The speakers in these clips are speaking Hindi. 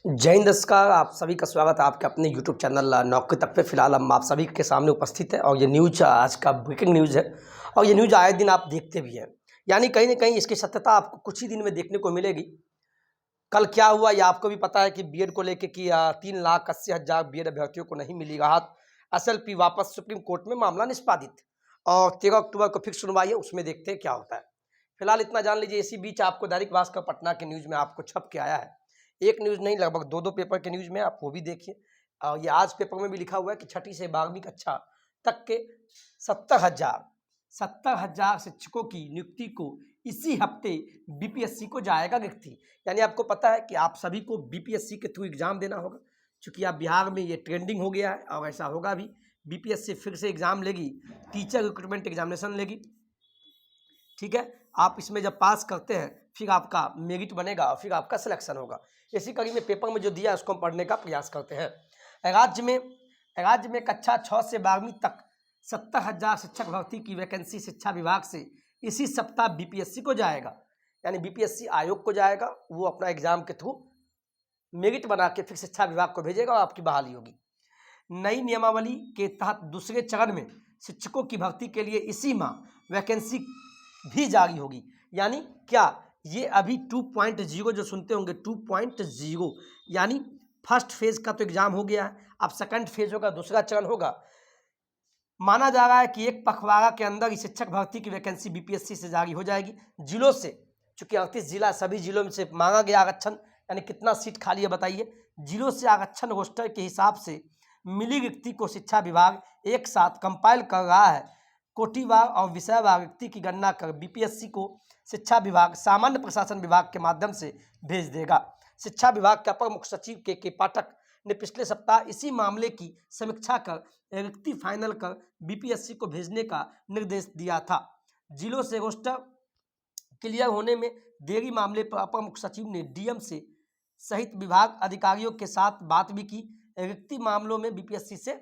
जय हिंद नमस्कार। आप सभी का स्वागत है आपके अपने यूट्यूब चैनल नौकरी तक पे। फिलहाल हम आप सभी के सामने उपस्थित है और ये न्यूज आज का ब्रेकिंग न्यूज़ है और ये न्यूज आए दिन आप देखते भी हैं। यानी कहीं ना कहीं इसकी सत्यता आपको कुछ ही दिन में देखने को मिलेगी। कल क्या हुआ ये आपको भी पता है कि बीएड को लेकर कि 3,80,000 बीएड अभ्यर्थियों को नहीं मिली राहत। एसएलपी वापस सुप्रीम कोर्ट में मामला निष्पादित और 13 अक्टूबर को फिर सुनवाई है, उसमें देखते हैं क्या होता है। फिलहाल इतना जान लीजिए। इसी बीच आपको दैनिक भास्कर पटना के न्यूज़ में आपको छप के आया है, एक न्यूज़ नहीं लगभग दो पेपर के न्यूज़ में, आप वो भी देखिए। और ये आज पेपर में भी लिखा हुआ है कि छठी से 12वीं कक्षा तक के 70,000 शिक्षकों की नियुक्ति को इसी हफ्ते बीपीएससी को जाएगा गिरफ्ती। यानी आपको पता है कि आप सभी को बीपीएससी के थ्रू एग्जाम देना होगा, क्योंकि आप बिहार में ये ट्रेंडिंग हो गया है और ऐसा होगा भी। बीपीएससी फिर से एग्जाम लेगी, टीचर रिक्रूटमेंट एग्जामिनेशन लेगी, ठीक है। आप इसमें जब पास करते हैं फिर आपका मेरिट बनेगा और फिर आपका सिलेक्शन होगा। इसी कड़ी में पेपर में जो दिया है उसको हम पढ़ने का प्रयास करते हैं। राज्य में कक्षा 6 से 12वीं तक 70,000 शिक्षक भर्ती की वैकेंसी शिक्षा विभाग से इसी सप्ताह बीपीएससी को जाएगा। यानी बीपीएससी आयोग को जाएगा, वो अपना एग्जाम के थ्रू मेरिट बना के फिर शिक्षा विभाग को भेजेगा और आपकी बहाली होगी। नई नियमावली के तहत दूसरे चरण में शिक्षकों की भर्ती के लिए इसी माह वैकेंसी भी जारी होगी। यानी क्या ये अभी 2.0 जो सुनते होंगे 2.0, यानी फर्स्ट फेज का तो एग्जाम हो गया है, अब सेकंड फेज होगा, दूसरा चरण होगा। माना जा रहा है कि एक पखवाड़ा के अंदर ही शिक्षक भर्ती की वैकेंसी बीपीएससी से जारी हो जाएगी। जिलों से, चूंकि 38 जिला, सभी जिलों में से मांगा गया आरक्षण, यानी कितना सीट खाली है बताइए। जिलों से आरक्षण रोस्टर के हिसाब से मिली रिक्ति को शिक्षा विभाग एक साथ कंपाइल कर रहा है। कोटिवार और विषयवार रिक्ति की गणना कर बीपीएससी को शिक्षा विभाग सामान्य प्रशासन विभाग के माध्यम से भेज देगा। शिक्षा विभाग के अपर मुख्य सचिव के पाठक ने पिछले सप्ताह इसी मामले की समीक्षा कर रिक्ति फाइनल कर बीपीएससी को भेजने का निर्देश दिया था। जिलों से रोस्टर क्लियर होने में देरी मामले पर अपर मुख्य सचिव ने डीएम से सहित विभाग अधिकारियों के साथ बात भी की। रिक्ति मामलों में बीपीएससी से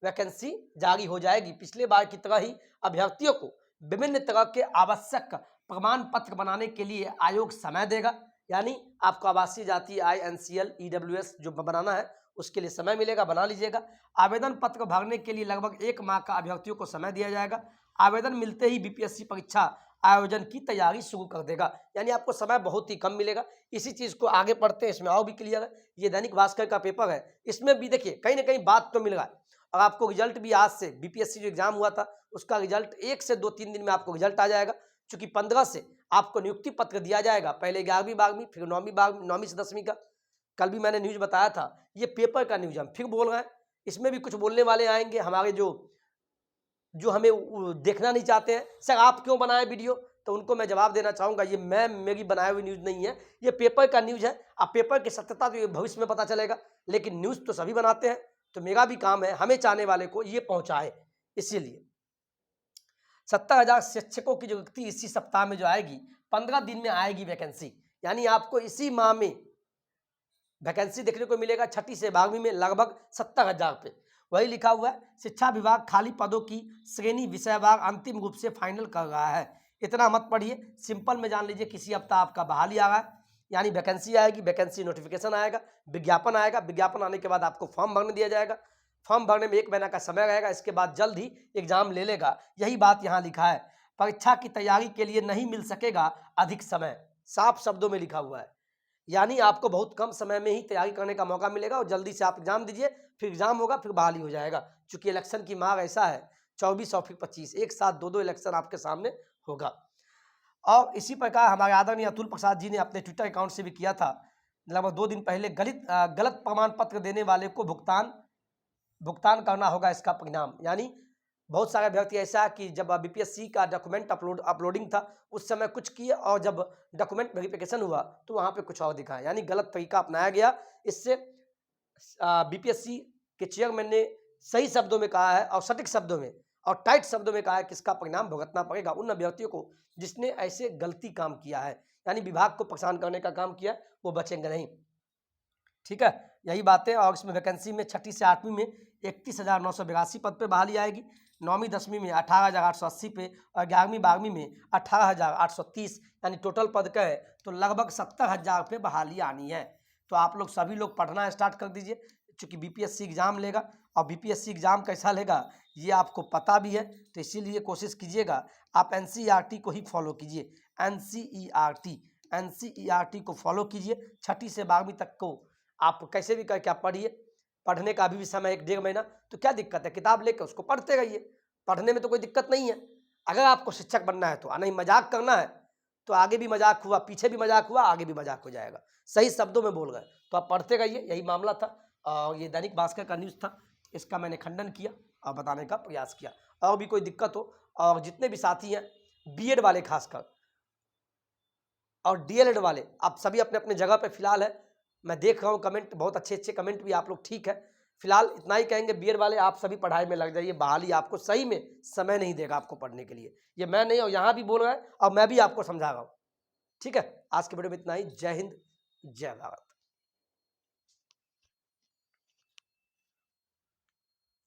वैकेंसी जारी हो जाएगी। पिछले बार की तरह ही अभ्यर्थियों को विभिन्न तरह के आवश्यक प्रमाण पत्र बनाने के लिए आयोग समय देगा। यानी आपको आवासीय जाति आय, एनसीएल, ईडब्ल्यूएस जो बनाना है उसके लिए समय मिलेगा, बना लीजिएगा। आवेदन पत्र भरने के लिए लगभग 1 माह का अभ्यर्थियों को समय दिया जाएगा। आवेदन मिलते ही बीपीएससी परीक्षा आयोजन की तैयारी शुरू कर देगा। यानी आपको समय बहुत ही कम मिलेगा। इसी चीज़ को आगे पढ़ते हैं, इसमें और भी क्लियर है। ये दैनिक भास्कर का पेपर है, इसमें भी देखिए कहीं ना कहीं बात तो मिल रहा है। और आपको रिजल्ट भी आज से, बीपीएससी जो एग्जाम हुआ था उसका रिजल्ट 1 से 2-3 दिन में आपको रिजल्ट आ जाएगा। चूंकि 15 से आपको नियुक्ति पत्र दिया जाएगा, पहले 11वीं 12वीं, फिर 9वीं से 10वीं का। कल भी मैंने न्यूज़ बताया था, ये पेपर का न्यूज़ हम फिर बोल रहे हैं। इसमें भी कुछ बोलने वाले आएंगे हमारे जो हमें देखना नहीं चाहते हैं, सर आप क्यों बनाए वीडियो, तो उनको मैं जवाब देना चाहूँगा, ये मेरी बनाई हुई न्यूज़ नहीं है, ये पेपर का न्यूज़ है। अब पेपर की सत्यता तो ये भविष्य में पता चलेगा, लेकिन न्यूज़ तो सभी बनाते हैं, तो मेरा भी काम है हमें चाहने वाले को ये पहुँचाए। इसीलिए 70,000 शिक्षकों की जो रिक्ति इसी सप्ताह में जो आएगी, 15 दिन में आएगी वैकेंसी। यानी आपको इसी माह में वैकेंसी देखने को मिलेगा। छठी से 12वीं में लगभग 70,000 पे वही लिखा हुआ है। शिक्षा विभाग खाली पदों की श्रेणी विषयवार अंतिम रूप से फाइनल कर रहा है। इतना मत पढ़िए, सिंपल में जान लीजिए किसी हफ्ता आपका बहाली आ रहा है, यानी वैकेंसी आएगी, वैकेंसी नोटिफिकेशन आएगा, विज्ञापन आएगा, विज्ञापन आने के बाद आपको फॉर्म भरने दिया जाएगा। फॉर्म भरने में 1 महीना का समय रहेगा, इसके बाद जल्द ही एग्जाम ले लेगा। यही बात यहाँ लिखा है। परीक्षा की तैयारी के लिए नहीं मिल सकेगा अधिक समय, साफ शब्दों में लिखा हुआ है। यानी आपको बहुत कम समय में ही तैयारी करने का मौका मिलेगा और जल्दी से आप एग्जाम दीजिए, फिर एग्जाम होगा, फिर बहाली हो जाएगा। चूंकि इलेक्शन की मांग ऐसा है, 24 और फिर 25, एक साथ दो इलेक्शन आपके सामने होगा। और इसी प्रकार हमारे आदरणीय अतुल प्रसाद जी ने अपने ट्विटर अकाउंट से भी किया था लगभग 2 दिन पहले, गलत प्रमाण पत्र देने वाले को भुगतान करना होगा इसका परिणाम। यानी बहुत सारे अभ्यर्थी ऐसा है कि जब बीपीएससी का डॉक्यूमेंट अपलोडिंग था उस समय कुछ किए और जब डॉक्यूमेंट वेरिफिकेशन हुआ तो वहाँ पे कुछ और दिखा, यानी गलत तरीका अपनाया गया। इससे बीपीएससी के चेयरमैन ने सही शब्दों में कहा है और सटीक शब्दों में और टाइट शब्दों में कहा है कि इसका परिणाम भुगतना पड़ेगा उन अभ्यर्थियों को जिसने ऐसे गलती काम किया है, यानी विभाग को परेशान करने का काम किया, वो बचेंगे नहीं। ठीक है, यही बात है। और इसमें वैकेंसी में छठी से 8वीं में 31,982 पद पे बहाली आएगी, 9वीं 10वीं में 18,880 पे और 11वीं 12वीं में 18,830, यानी टोटल पद का है तो लगभग 70,000 पे बहाली आनी है। तो आप लोग सभी लोग पढ़ना स्टार्ट कर दीजिए, चूँकि बीपीएससी एग्ज़ाम लेगा और बीपीएससी एग्ज़ाम कैसा लेगा ये आपको पता भी है, तो इसीलिए कोशिश कीजिएगा आप एनसीईआरटी को ही फॉलो कीजिए। एनसीईआरटी को फॉलो कीजिए। 6ठी से 12वीं तक को आप कैसे भी करके आप पढ़िए। पढ़ने का अभी भी समय 1 डेढ़ महीना, तो क्या दिक्कत है, किताब लेकर उसको पढ़ते रहिए, पढ़ने में तो कोई दिक्कत नहीं है। अगर आपको शिक्षक बनना है तो नहीं मजाक करना है, तो आगे भी मजाक हुआ, पीछे भी मजाक हुआ, आगे भी मजाक हो जाएगा। सही शब्दों में बोल गए तो आप पढ़ते रहिए, यही मामला था। और ये दैनिक भास्कर का न्यूज़ था, इसका मैंने खंडन किया और बताने का प्रयास किया। और भी कोई दिक्कत हो, और जितने भी साथी हैं बीएड वाले खासकर और डीएलएड वाले, आप सभी अपने अपने जगह पे फिलहाल है। मैं देख रहा हूँ कमेंट, बहुत अच्छे अच्छे कमेंट भी आप लोग, ठीक है। फिलहाल इतना ही कहेंगे, बीएड वाले आप सभी पढ़ाई में लग जाइए, बहाली आपको सही में समय नहीं देगा आपको पढ़ने के लिए। ये मैं नहीं, और यहाँ भी बोल रहा है और मैं भी आपको समझा रहा हूँ। ठीक है, आज के वीडियो में इतना ही। जय हिंद, जय भारत।